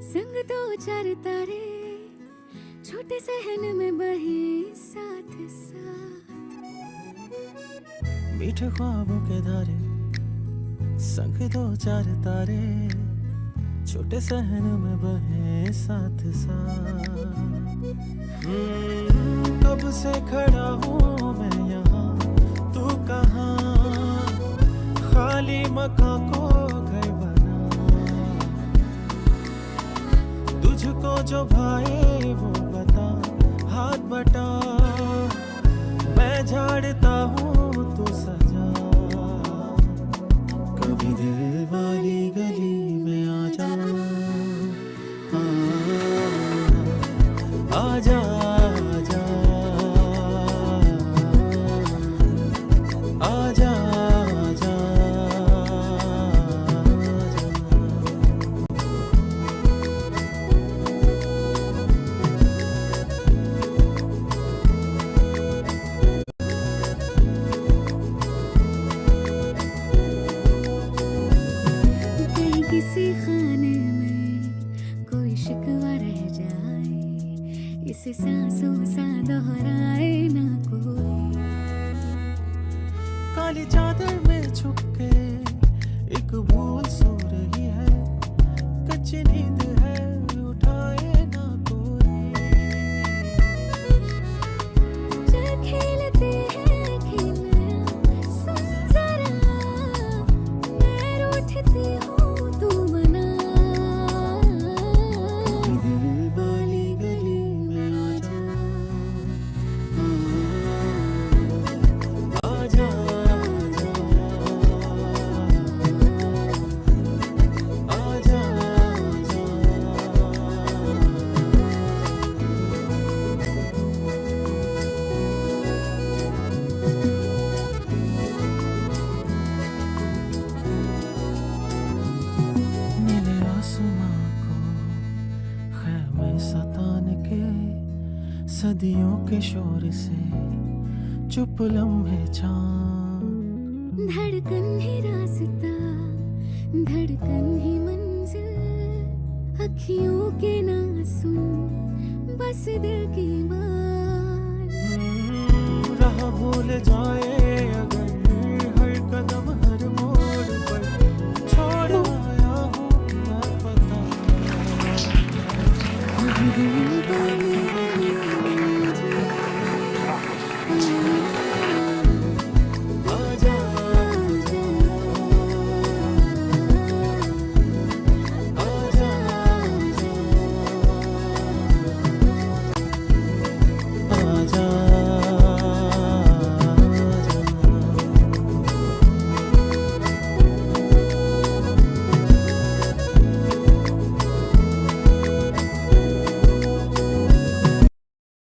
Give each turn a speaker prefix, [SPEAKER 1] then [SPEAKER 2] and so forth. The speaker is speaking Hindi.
[SPEAKER 1] संग दो चार तारे छोटे सहन में बहे साथ साथ।
[SPEAKER 2] मीठे ख्वाबों के धारे संग दो चार तारे छोटे सहन में बहे साथ साथ। कब से खड़ा हूँ मैं यहाँ, तू कहाँ, खाली मकान को घर बना। तुझको जो भाए वो बता, हाथ बटा, मैं झाड़ता हूँ तू सजा। कभी दिल वाली गली में आजा, आजा आजा आजा
[SPEAKER 1] कहीं किसी खाने में कोई शिकवा रह जाए, इसे सांसों सा दोहराए ना कोई।
[SPEAKER 2] काली चादर में छुप के एक भूल सो रही है, कच्ची नींद है उठाए ना कोई।
[SPEAKER 1] चल खेलते हैं खेल सुन जरा, मैं रूठती हूँ तू मना।
[SPEAKER 2] दिल वाली गली में आजा, आजा आजा नीले आसमां को ख़ैमे सतान के, सदियों के शोर से चुप लम्हे चांद।
[SPEAKER 1] धड़कन ही रास्ता, धड़कन ही मंजिल, अखियों के ना सुन बस दिल की बात।
[SPEAKER 2] राह भूल जाए अगर हर कदम हर मोड़ पर, छोड़ आया हूँ मैं पता।